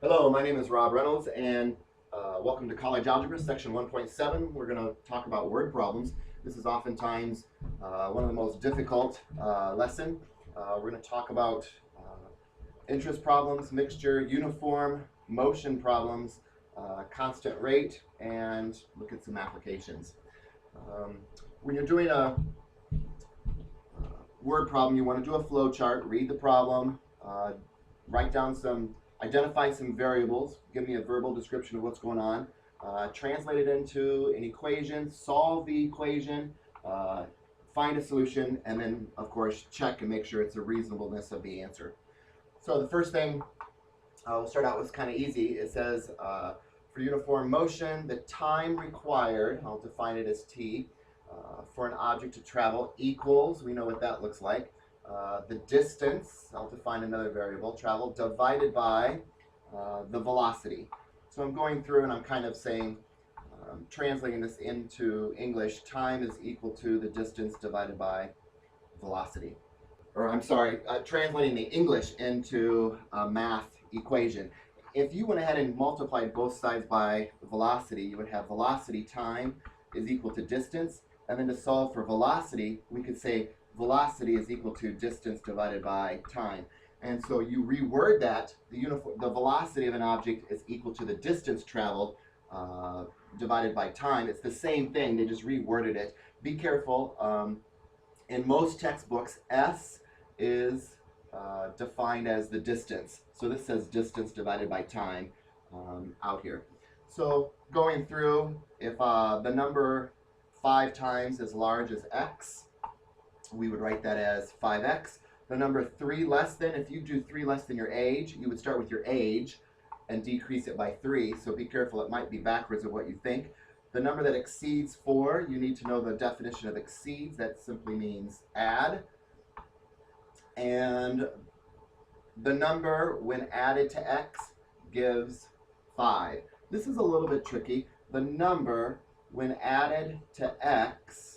Hello, my name is Rob Reynolds, and welcome to College Algebra, Section 1.7. We're going to talk about word problems. This is oftentimes one of the most difficult lesson. We're going to talk about interest problems, mixture, uniform, motion problems, constant rate, and look at some applications. When you're doing a word problem, you want to do a flow chart, read the problem, write down identify some variables, give me a verbal description of what's going on, translate it into an equation, solve the equation, find a solution, and then, of course, check and make sure it's a reasonableness of the answer. So the first thing we'll start out with is kind of easy. It says for uniform motion, the time required, I'll define it as t, for an object to travel equals, we know what that looks like, the distance, I'll define another variable, travel, divided by the velocity. So I'm going through and I'm kind of saying, translating this into English, time is equal to the distance divided by velocity. Or I'm sorry, translating the English into a math equation. If you went ahead and multiplied both sides by velocity, you would have velocity time is equal to distance. And then to solve for velocity, we could say velocity is equal to distance divided by time. And so you reword that, the velocity of an object is equal to the distance traveled divided by time. It's the same thing, they just reworded it. Be careful, in most textbooks, S is defined as the distance. So this says distance divided by time out here. So going through, if the number 5 times as large as x, we would write that as 5x. The number 3 less than, if you do 3 less than your age, you would start with your age and decrease it by 3. So be careful, it might be backwards of what you think. The number that exceeds 4, you need to know the definition of exceeds. That simply means add. And the number, when added to x, gives 5. This is a little bit tricky. The number, when added to x,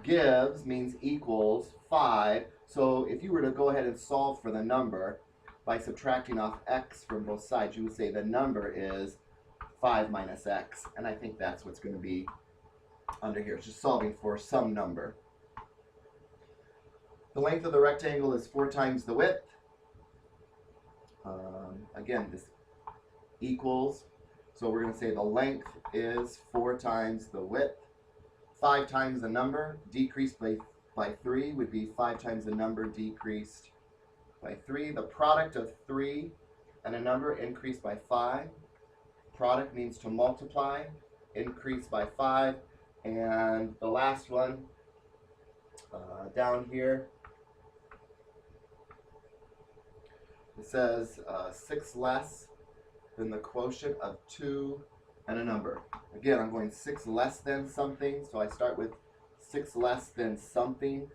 gives means equals 5. So if you were to go ahead and solve for the number by subtracting off x from both sides, you would say the number is 5 minus x. And I think that's what's going to be under here. It's just solving for some number. The length of the rectangle is 4 times the width. Again, this equals, so we're going to say the length is 4 times the width. 5 times the number decreased by 3 would be 5 times the number decreased by 3. The product of 3 and a number increased by 5. Product means to multiply, increase by 5. And the last one down here, it says 6 less than the quotient of 2 and a number. Again, I'm going 6 less than something, so I start with 6 less than something,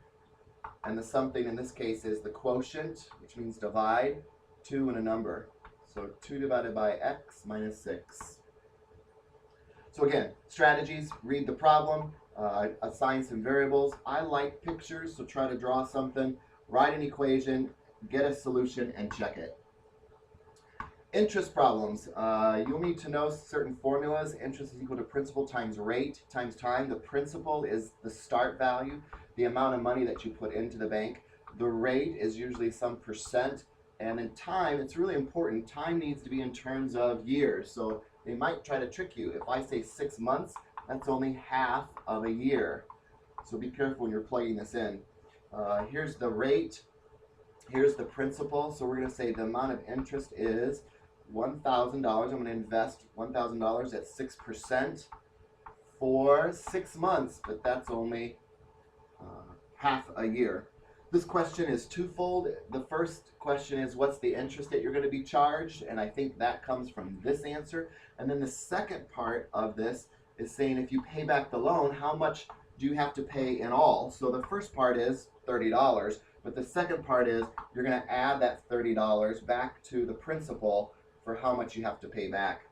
and the something in this case is the quotient, which means divide, 2 and a number. So 2 divided by x minus 6. So again, strategies, read the problem, assign some variables. I like pictures, so try to draw something, write an equation, get a solution, and check it. Interest problems. You'll need to know certain formulas. Interest is equal to principal times rate times time. The principal is the start value, the amount of money that you put into the bank. The rate is usually some percent. And in time, it's really important. Time needs to be in terms of years. So they might try to trick you. If I say 6 months, that's only half of a year. So be careful when you're plugging this in. Here's the rate. Here's the principal. So we're going to say the amount of interest is $1,000. I'm going to invest $1,000 at 6% for 6 months, but that's only half a year. This question is twofold. The first question is, what's the interest that you're going to be charged? And I think that comes from this answer. And then the second part of this is saying, if you pay back the loan, how much do you have to pay in all? So the first part is $30, but the second part is you're going to add that $30 back to the principal for how much you have to pay back.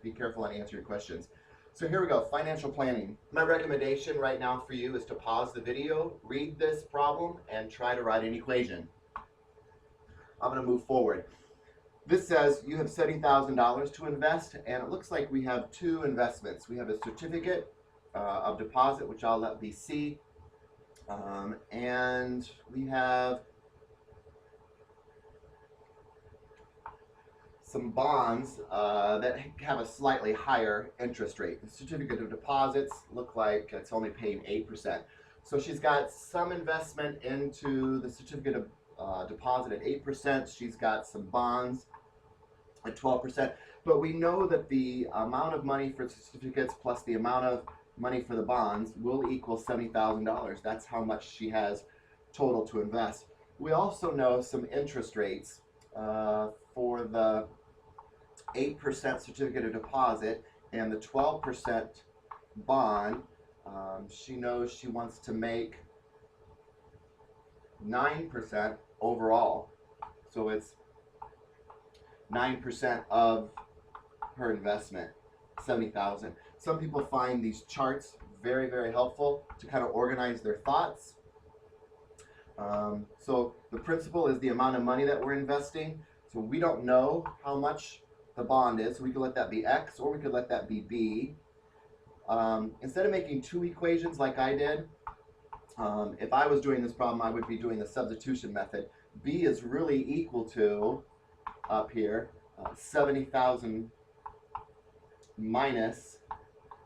Be careful and answer your questions. So here we go, financial planning. My recommendation right now for you is to pause the video, read this problem, and try to write an equation. I'm going to move forward. This says you have $70,000 to invest, and it looks like we have two investments. We have a certificate of deposit, which I'll let be C, and we have some bonds that have a slightly higher interest rate. The certificate of deposits look like it's only paying 8%. So she's got some investment into the certificate of deposit at 8%. She's got some bonds at 12%. But we know that the amount of money for certificates plus the amount of money for the bonds will equal $70,000. That's how much she has total to invest. We also know some interest rates for the 8% certificate of deposit and the 12% bond. She knows she wants to make 9% overall. So it's 9% of her investment, $70,000. Some people find these charts very, very helpful to kind of organize their thoughts. So the principal is the amount of money that we're investing. So we don't know how much the bond is, so we could let that be X or we could let that be B. Instead of making two equations like I did, if I was doing this problem, I would be doing the substitution method. B is really equal to, up here, 70,000 minus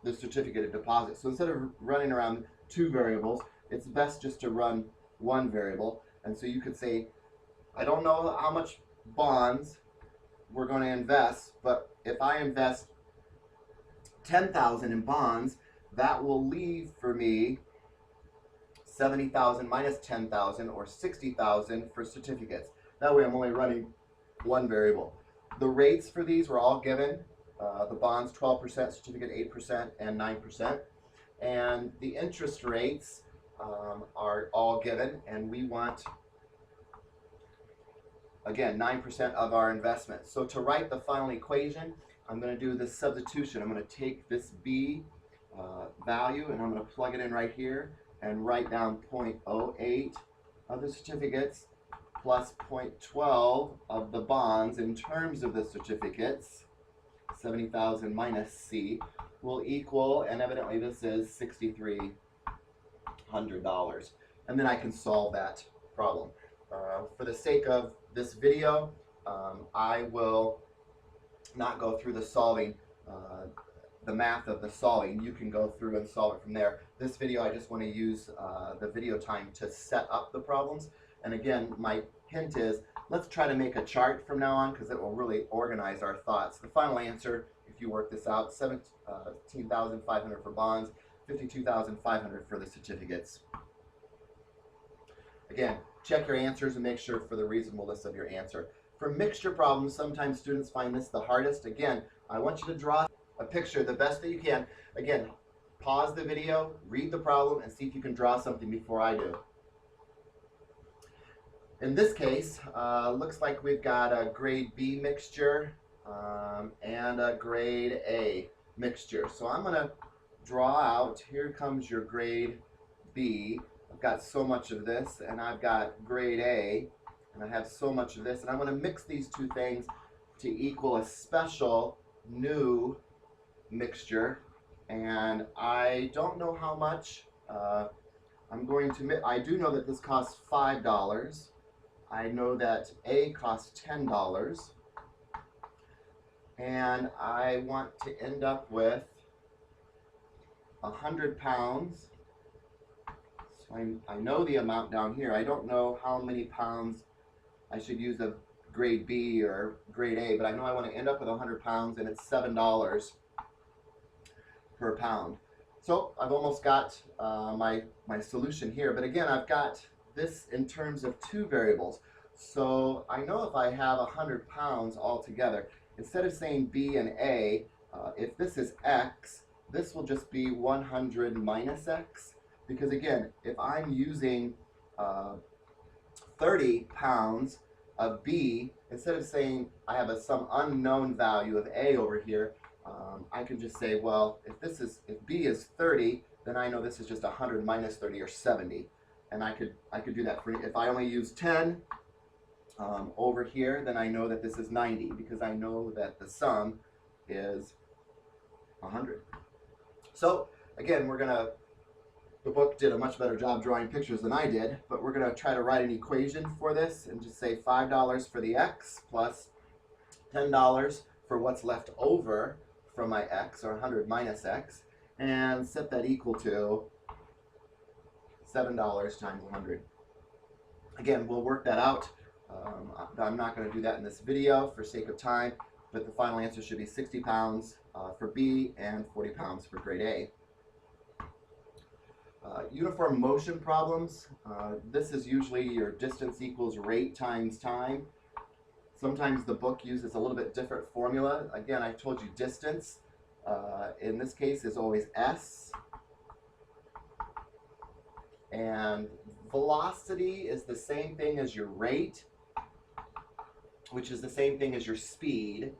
the certificate of deposit. So instead of running around two variables, it's best just to run one variable. And so you could say, I don't know how much bonds we're going to invest, but if I invest 10,000 in bonds, that will leave for me 70,000 minus 10,000, or 60,000 for certificates. That way I'm only running one variable. The rates for these were all given. The bonds 12%, certificate 8%, and 9%. And the interest rates are all given, and we want, again, 9% of our investment. So to write the final equation, I'm going to do this substitution. I'm going to take this B value and I'm going to plug it in right here and write down 0.08 of the certificates plus 0.12 of the bonds in terms of the certificates. 70,000 minus C will equal, and evidently this is $6,300. And then I can solve that problem. For the sake of this video, I will not go through the solving, the math of the solving. You can go through and solve it from there. This video, I just want to use the video time to set up the problems. And again, my hint is, let's try to make a chart from now on, because it will really organize our thoughts. The final answer, if you work this out, 17,500 for bonds, 52,500 for the certificates. Again, check your answers and make sure for the reasonableness of your answer. For mixture problems, sometimes students find this the hardest. Again, I want you to draw a picture the best that you can. Again, pause the video, read the problem, and see if you can draw something before I do. In this case, looks like we've got a grade B mixture and a grade A mixture. So I'm going to draw out, here comes your grade B. I've got so much of this, and I've got grade A, and I have so much of this, and I'm going to mix these two things to equal a special new mixture. And I don't know how much I'm going to, I do know that this costs $5. I know that A costs $10, and I want to end up with 100 pounds. So I know the amount down here. I don't know how many pounds I should use of grade B or grade A, but I know I want to end up with 100 pounds, and it's $7 per pound. So I've almost got my solution here, but again, I've got this in terms of two variables. So I know if I have 100 pounds altogether, instead of saying B and A, if this is X, this will just be 100 minus X. Because again, if I'm using 30 pounds of B, instead of saying I have some unknown value of A over here, I can just say, well, if B is 30, then I know this is just 100 minus 30, or 70. And I could do that for, if I only use 10 over here, then I know that this is 90 because I know that the sum is 100. So again, the book did a much better job drawing pictures than I did, but we're going to try to write an equation for this and just say $5 for the x plus $10 for what's left over from my x, or 100 minus x, and set that equal to $7 times 100. Again, we'll work that out. I'm not going to do that in this video for sake of time, but the final answer should be 60 pounds for B and 40 pounds for grade A. Uniform motion problems. This is usually your distance equals rate times time. Sometimes the book uses a little bit different formula. Again, I told you distance, in this case, is always S. And velocity is the same thing as your rate, which is the same thing as your speed.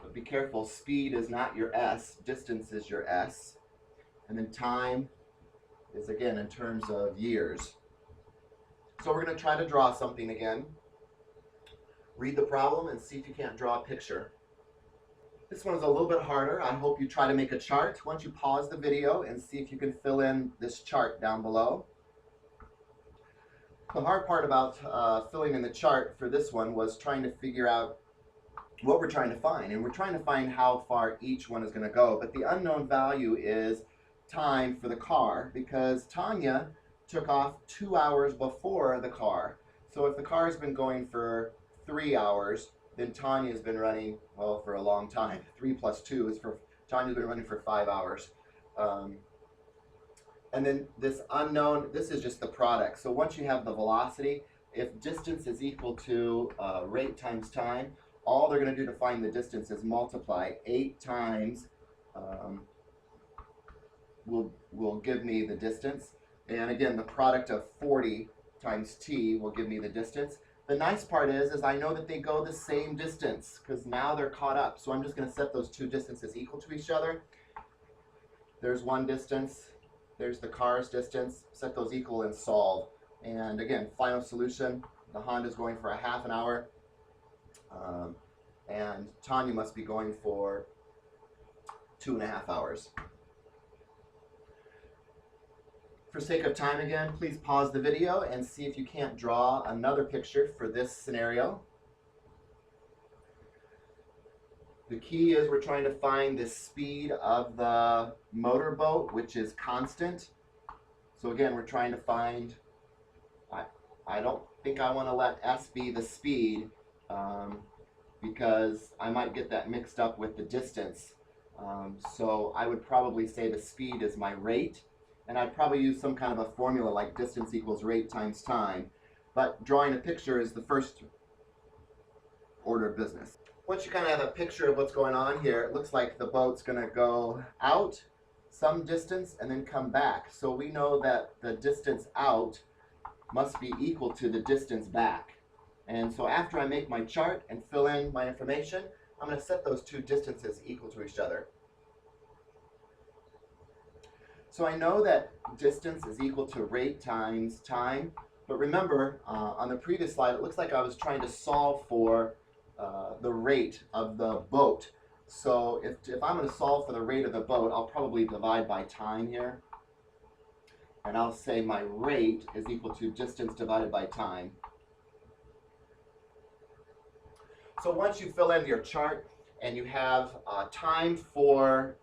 But be careful, speed is not your S, distance is your S. And then time is, again, in terms of years. So we're going to try to draw something again. Read the problem and see if you can't draw a picture. This one is a little bit harder. I hope you try to make a chart. Once you pause the video and see if you can fill in this chart down below. The hard part about filling in the chart for this one was trying to figure out what we're trying to find. And we're trying to find how far each one is going to go. But the unknown value is time for the car, because Tanya took off 2 hours before the car. So if the car has been going for 3 hours, then Tanya's been running, well, for a long time. 3 plus 2 is for, Tanya's been running for 5 hours. And then this unknown, this is just the product. So once you have the velocity, if distance is equal to rate times time, all they're going to do to find the distance is multiply 8 times, will give me the distance. And again, the product of 40 times t will give me the distance. The nice part is I know that they go the same distance because now they're caught up. So I'm just going to set those two distances equal to each other. There's one distance. There's the car's distance. Set those equal and solve. And again, final solution. The Honda is going for a half an hour. And Tanya must be going for 2.5 hours. For sake of time again, please pause the video and see if you can't draw another picture for this scenario. The key is we're trying to find the speed of the motorboat, which is constant. So again, we're trying to find, I don't think I want to let S be the speed because I might get that mixed up with the distance. So I would probably say the speed is my rate. And I'd probably use some kind of a formula like distance equals rate times time. But drawing a picture is the first order of business. Once you kind of have a picture of what's going on here, it looks like the boat's going to go out some distance and then come back. So we know that the distance out must be equal to the distance back. And so after I make my chart and fill in my information, I'm going to set those two distances equal to each other. So I know that distance is equal to rate times time, but remember on the previous slide it looks like I was trying to solve for the rate of the boat. So if I'm going to solve for the rate of the boat, I'll probably divide by time here. And I'll say my rate is equal to distance divided by time. So once you fill in your chart and you have time for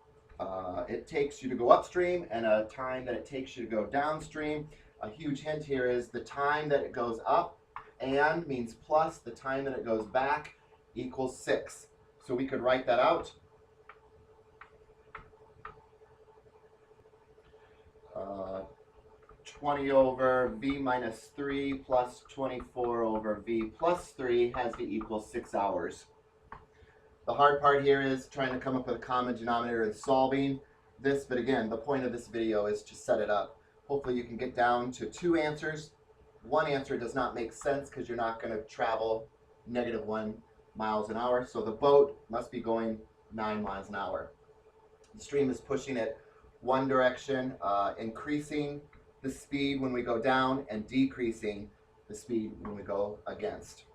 it takes you to go upstream and a time that it takes you to go downstream. A huge hint here is the time that it goes up and means plus the time that it goes back equals 6. So we could write that out. 20 over v minus 3 plus 24 over v plus 3 has to equal 6 hours. The hard part here is trying to come up with a common denominator and solving this, but again, the point of this video is to set it up. Hopefully you can get down to 2 answers. One answer does not make sense because you're not going to travel -1 miles an hour, so the boat must be going 9 miles an hour. The stream is pushing it one direction, increasing the speed when we go down and decreasing the speed when we go against.